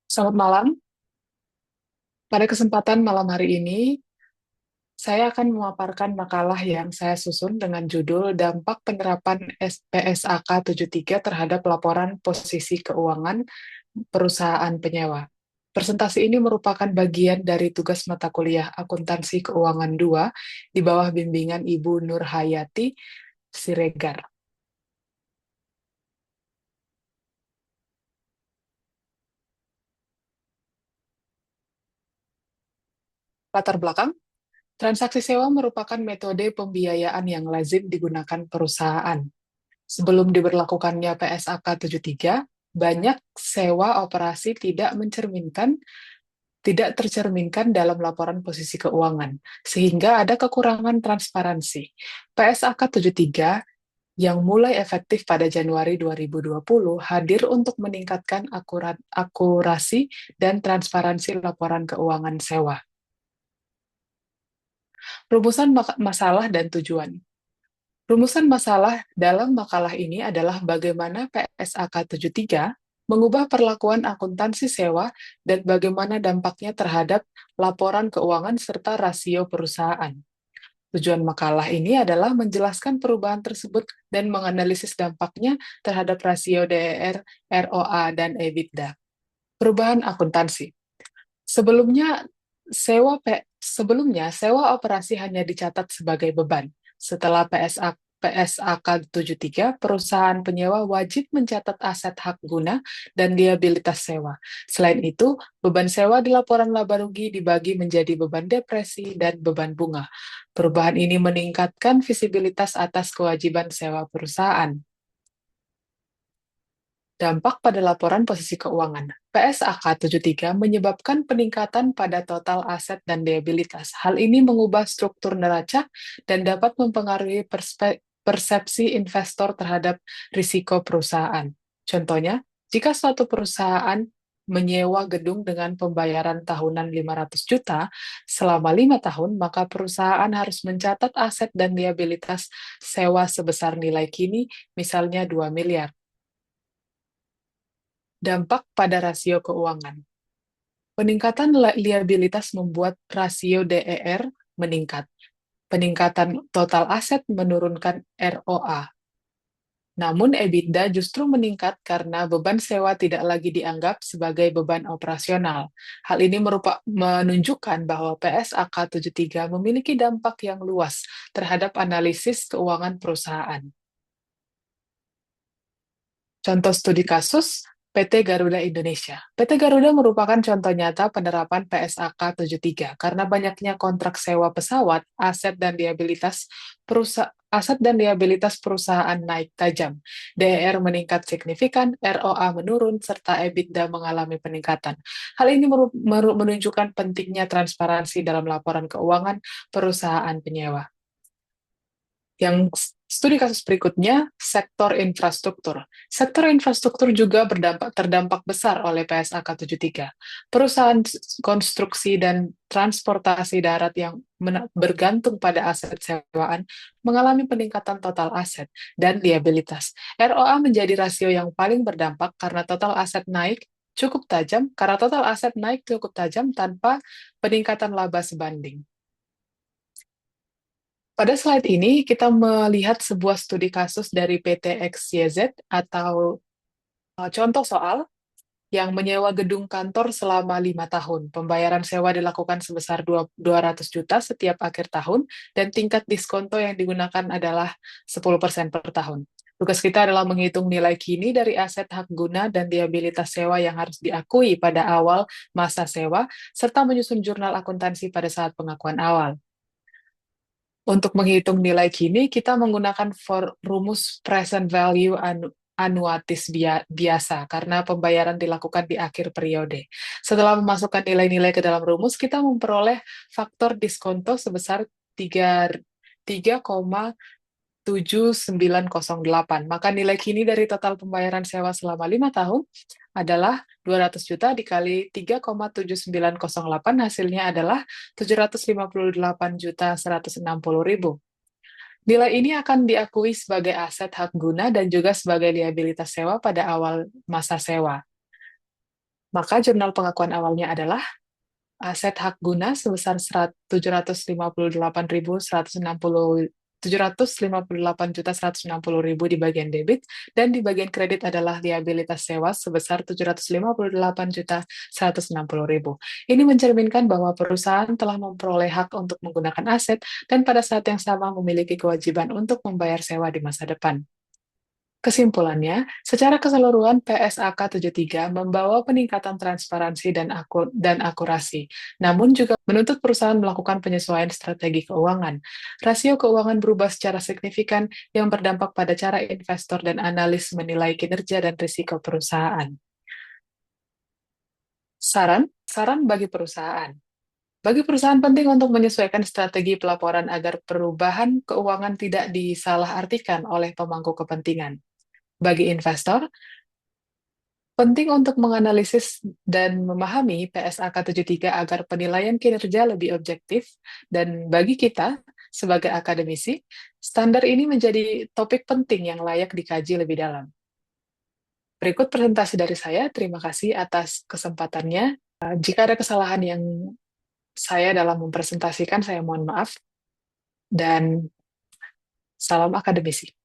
Selamat malam. Pada kesempatan malam hari ini, saya akan memaparkan makalah yang saya susun dengan judul Dampak Penerapan PSAK 73 terhadap Laporan Posisi Keuangan Perusahaan Penyewa. Presentasi ini merupakan bagian dari tugas mata kuliah Akuntansi Keuangan 2 di bawah bimbingan Ibu Nur Hayati Siregar. Latar belakang, transaksi sewa merupakan metode pembiayaan yang lazim digunakan perusahaan. Sebelum diberlakukannya PSAK 73, banyak sewa operasi tidak tercerminkan dalam laporan posisi keuangan, sehingga ada kekurangan transparansi. PSAK 73 yang mulai efektif pada Januari 2020 hadir untuk meningkatkan akurasi dan transparansi laporan keuangan sewa. Rumusan masalah dan tujuan. Rumusan masalah dalam makalah ini adalah bagaimana PSAK 73 mengubah perlakuan akuntansi sewa dan bagaimana dampaknya terhadap laporan keuangan serta rasio perusahaan. Tujuan makalah ini adalah menjelaskan perubahan tersebut dan menganalisis dampaknya terhadap rasio DER, ROA, dan EBITDA. Perubahan akuntansi. Sebelumnya, sewa operasi hanya dicatat sebagai beban. Setelah PSAK 73, perusahaan penyewa wajib mencatat aset hak guna dan liabilitas sewa. Selain itu, beban sewa di laporan laba rugi dibagi menjadi beban depresi dan beban bunga. Perubahan ini meningkatkan visibilitas atas kewajiban sewa perusahaan. Dampak pada laporan posisi keuangan. PSAK 73 menyebabkan peningkatan pada total aset dan liabilitas. Hal ini mengubah struktur neraca dan dapat mempengaruhi persepsi investor terhadap risiko perusahaan. Contohnya, jika suatu perusahaan menyewa gedung dengan pembayaran tahunan 500 juta selama 5 tahun, maka perusahaan harus mencatat aset dan liabilitas sewa sebesar nilai kini, misalnya 2 miliar. Dampak pada rasio keuangan. Peningkatan liabilitas membuat rasio DER meningkat. Peningkatan total aset menurunkan ROA. Namun EBITDA justru meningkat karena beban sewa tidak lagi dianggap sebagai beban operasional. Hal ini menunjukkan bahwa PSAK 73 memiliki dampak yang luas terhadap analisis keuangan perusahaan. Contoh studi kasus, PT Garuda Indonesia. PT Garuda merupakan contoh nyata penerapan PSAK 73 karena banyaknya kontrak sewa pesawat, aset dan liabilitas perusahaan naik tajam. DER meningkat signifikan, ROA menurun, serta EBITDA mengalami peningkatan. Hal ini menunjukkan pentingnya transparansi dalam laporan keuangan perusahaan penyewa. Yang studi kasus berikutnya, sektor infrastruktur. Sektor infrastruktur juga terdampak besar oleh PSAK 73. Perusahaan konstruksi dan transportasi darat yang bergantung pada aset sewaan mengalami peningkatan total aset dan liabilitas. ROA menjadi rasio yang paling berdampak karena total aset naik cukup tajam tanpa peningkatan laba sebanding. Pada slide ini, kita melihat sebuah studi kasus dari PT XYZ atau contoh soal yang menyewa gedung kantor selama 5 tahun. Pembayaran sewa dilakukan sebesar 200 juta setiap akhir tahun, dan tingkat diskonto yang digunakan adalah 10% per tahun. Tugas kita adalah menghitung nilai kini dari aset hak guna dan liabilitas sewa yang harus diakui pada awal masa sewa, serta menyusun jurnal akuntansi pada saat pengakuan awal. Untuk menghitung nilai kini, kita menggunakan rumus present value annuities biasa, karena pembayaran dilakukan di akhir periode. Setelah memasukkan nilai-nilai ke dalam rumus, kita memperoleh faktor diskonto sebesar 3,7908. Maka nilai kini dari total pembayaran sewa selama 5 tahun adalah 200 juta dikali 3,7908, hasilnya adalah 758.160.000. Nilai ini akan diakui sebagai aset hak guna dan juga sebagai liabilitas sewa pada awal masa sewa. Maka jurnal pengakuan awalnya adalah aset hak guna sebesar 758.160.160 di bagian debit, dan di bagian kredit adalah liabilitas sewa sebesar 758.160.000. Ini mencerminkan bahwa perusahaan telah memperoleh hak untuk menggunakan aset dan pada saat yang sama memiliki kewajiban untuk membayar sewa di masa depan. Kesimpulannya, secara keseluruhan PSAK 73 membawa peningkatan transparansi dan akurasi, namun juga menuntut perusahaan melakukan penyesuaian strategi keuangan. Rasio keuangan berubah secara signifikan yang berdampak pada cara investor dan analis menilai kinerja dan risiko perusahaan. Saran bagi perusahaan. Bagi perusahaan penting untuk menyesuaikan strategi pelaporan agar perubahan keuangan tidak disalahartikan oleh pemangku kepentingan. Bagi investor, penting untuk menganalisis dan memahami PSAK 73 agar penilaian kinerja lebih objektif, dan bagi kita sebagai akademisi, standar ini menjadi topik penting yang layak dikaji lebih dalam. Berikut presentasi dari saya, terima kasih atas kesempatannya. Jika ada kesalahan yang saya dalam mempresentasikan, saya mohon maaf, dan salam akademisi.